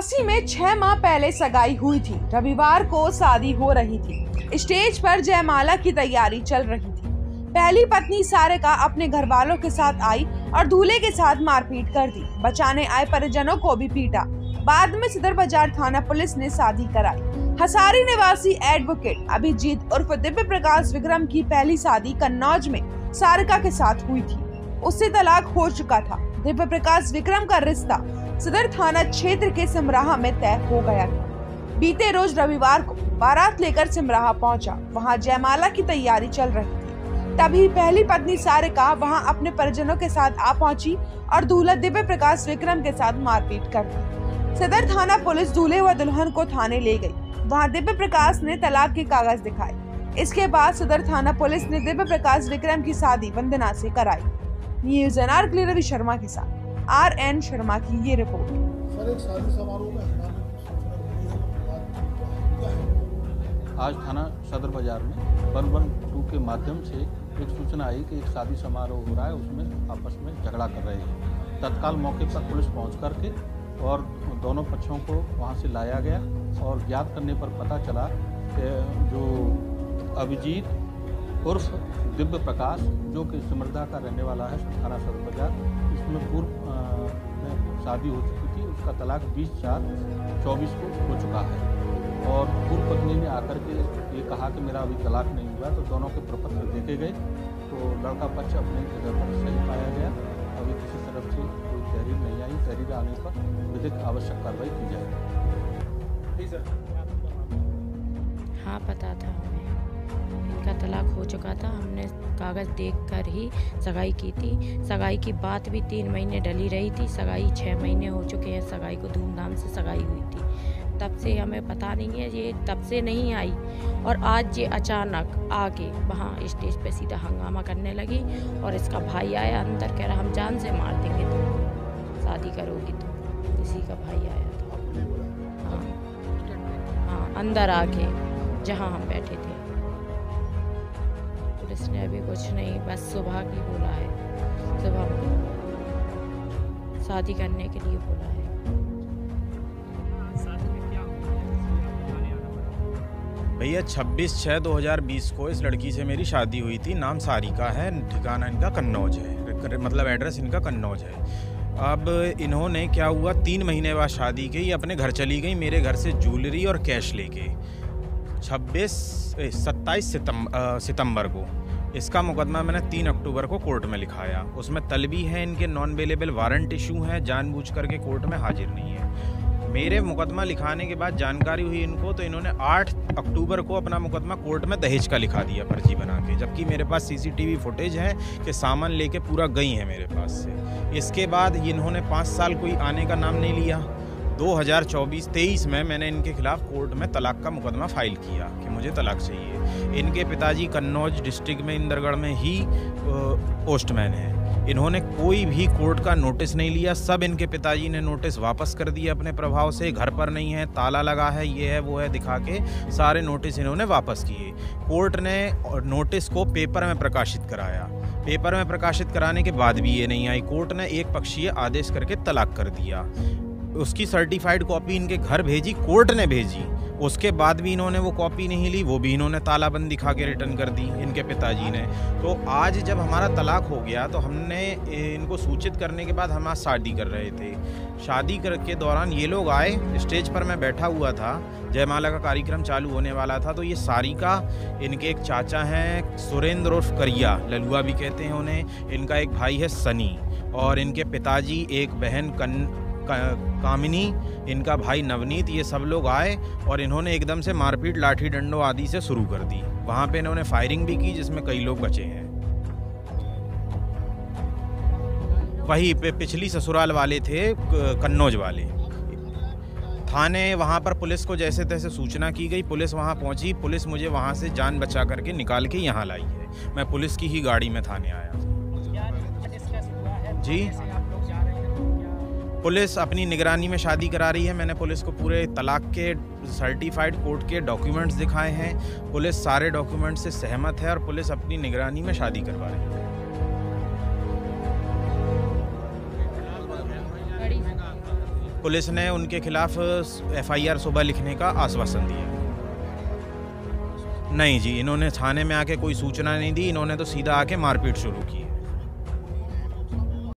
झांसी में 6 माह पहले सगाई हुई थी। रविवार को शादी हो रही थी। स्टेज पर जयमाला की तैयारी चल रही थी। पहली पत्नी सारिका अपने घर वालों के साथ आई और दूल्हे के साथ मारपीट कर दी। बचाने आए परिजनों को भी पीटा। बाद में सदर बाजार थाना पुलिस ने शादी कराई। हसारी निवासी एडवोकेट अभिजीत उर्फ दिव्य प्रकाश विक्रम की पहली शादी कन्नौज में सारिका के साथ हुई थी। उससे तलाक हो चुका था। दिव्य प्रकाश विक्रम का रिश्ता सदर थाना क्षेत्र के सिमराहा में तय हो गया था। बीते रोज रविवार को बारात लेकर सिमराहा पहुंचा। वहां जयमाला की तैयारी चल रही थी। तभी पहली पत्नी सारिका वहां अपने परिजनों के साथ आ पहुंची और दूल्हा दिव्य प्रकाश विक्रम के साथ मारपीट कर दी। सदर थाना पुलिस दूल्हे व दुल्हन को थाने ले गई। वहां दिव्य प्रकाश ने तलाक के कागज दिखाए। इसके बाद सदर थाना पुलिस ने दिव्य प्रकाश विक्रम की शादी वंदना से कराई। न्यूज़ एनआर के लिए रवि शर्मा के साथ RN शर्मा की ये रिपोर्ट। सर, एक शादी समारोह में आज थाना सदर बाजार में 112 के माध्यम से एक सूचना आई कि एक शादी समारोह हो रहा है, उसमें आपस में झगड़ा कर रहे हैं। तत्काल मौके पर पुलिस पहुंच करके और दोनों पक्षों को वहां से लाया गया और ज्ञात करने पर पता चला कि जो अभिजीत उर्फ दिव्य प्रकाश जो कि सिमरदा का रहने वाला है थाना सदर बाजार, इसमें पूर्व में शादी हो चुकी थी। उसका तलाक 20/4/24 को हो चुका है और पूर्व पत्नी ने आकर के ये कहा कि मेरा अभी तलाक नहीं हुआ। तो दोनों के प्रपत्र देखे गए तो लड़का पक्ष अपने जगह पर सही पाया गया। अभी किसी तरफ से कोई तहरीर नहीं आई। तहरीर आने पर विधिक आवश्यक कार्रवाई की जाएगी। हाँ, पता था हमें, इनका तलाक हो चुका था। हमने कागज़ देखकर ही सगाई की थी। सगाई की बात भी 3 महीने डली रही थी। सगाई 6 महीने हो चुके हैं। सगाई को धूमधाम से सगाई हुई थी। तब से हमें पता नहीं है, ये तब से नहीं आई और आज ये अचानक आके वहाँ स्टेज पे सीधा हंगामा करने लगी और इसका भाई आया अंदर, कह रहा हम जान से मार देंगे, तुम शादी करोगी तो। इसी का भाई आया था। हाँ, अंदर आके जहाँ हम बैठे थे। पुलिस ने अभी कुछ नहीं, बस सुबह की बोला है, सुबह शादी करने के लिए बोला है। भैया 26/6/2020 को इस लड़की से मेरी शादी हुई थी। नाम सारिका है, ठिकाना इनका कन्नौज है, मतलब एड्रेस इनका कन्नौज है। अब इन्होंने क्या हुआ, 3 महीने बाद शादी की, अपने घर चली गई मेरे घर से ज्वेलरी और कैश लेके 27 सितंबर को। इसका मुकदमा मैंने 3 अक्टूबर को कोर्ट में लिखाया। उसमें तलबी है, इनके नॉन अवेलेबल वारंट इशू है, जानबूझ करके कोर्ट में हाजिर नहीं है। मेरे मुकदमा लिखाने के बाद जानकारी हुई इनको, तो इन्होंने 8 अक्टूबर को अपना मुकदमा कोर्ट में दहेज का लिखा दिया फर्जी बना के, जबकि मेरे पास CCTV फुटेज है कि सामान लेके पूरा गई है मेरे पास से। इसके बाद इन्होंने 5 साल कोई आने का नाम नहीं लिया। 2024-23 में मैंने इनके खिलाफ कोर्ट में तलाक का मुकदमा फाइल किया कि मुझे तलाक चाहिए। इनके पिताजी कन्नौज डिस्ट्रिक्ट में इंदरगढ़ में ही पोस्टमैन है। इन्होंने कोई भी कोर्ट का नोटिस नहीं लिया। सब इनके पिताजी ने नोटिस वापस कर दिए अपने प्रभाव से। घर पर नहीं है, ताला लगा है, ये है वो है दिखा के सारे नोटिस इन्होंने वापस किए। कोर्ट ने नोटिस को पेपर में प्रकाशित कराया। पेपर में प्रकाशित कराने के बाद भी ये नहीं आई। कोर्ट ने एक पक्षीय आदेश करके तलाक कर दिया। उसकी सर्टिफाइड कॉपी इनके घर भेजी, कोर्ट ने भेजी। उसके बाद भी इन्होंने वो कॉपी नहीं ली, वो भी इन्होंने तालाबंद दिखा के रिटर्न कर दी इनके पिताजी ने। तो आज जब हमारा तलाक हो गया तो हमने इनको सूचित करने के बाद हम आज शादी कर रहे थे। शादी के दौरान ये लोग आए, स्टेज पर मैं बैठा हुआ था, जयमाला का कार्यक्रम चालू होने वाला था। तो ये सारिका, इनके एक चाचा हैं सुरेंद्र उर्फ करिया, ललुआ भी कहते हैं उन्हें, इनका एक भाई है सनी और इनके पिताजी, एक बहन कामिनी, इनका भाई नवनीत, ये सब लोग आए और इन्होंने एकदम से मारपीट लाठी डंडों आदि से शुरू कर दी। वहाँ पे इन्होंने फायरिंग भी की जिसमें कई लोग बचे हैं। वही पिछली ससुराल वाले थे, कन्नौज वाले। थाने वहाँ पर पुलिस को जैसे तैसे सूचना की गई, पुलिस वहाँ पहुँची। पुलिस मुझे वहाँ से जान बचा करके निकाल के यहाँ लाई है। मैं पुलिस की ही गाड़ी में थाने आया। जी, पुलिस अपनी निगरानी में शादी करा रही है। मैंने पुलिस को पूरे तलाक के सर्टिफाइड कोर्ट के डॉक्यूमेंट्स दिखाए हैं। पुलिस सारे डॉक्यूमेंट से सहमत है और पुलिस अपनी निगरानी में शादी करवा रही है। पुलिस ने उनके खिलाफ FIR सुबह लिखने का आश्वासन दिया। नहीं जी, इन्होंने थाने में आके कोई सूचना नहीं दी, इन्होंने तो सीधा आके मारपीट शुरू की है।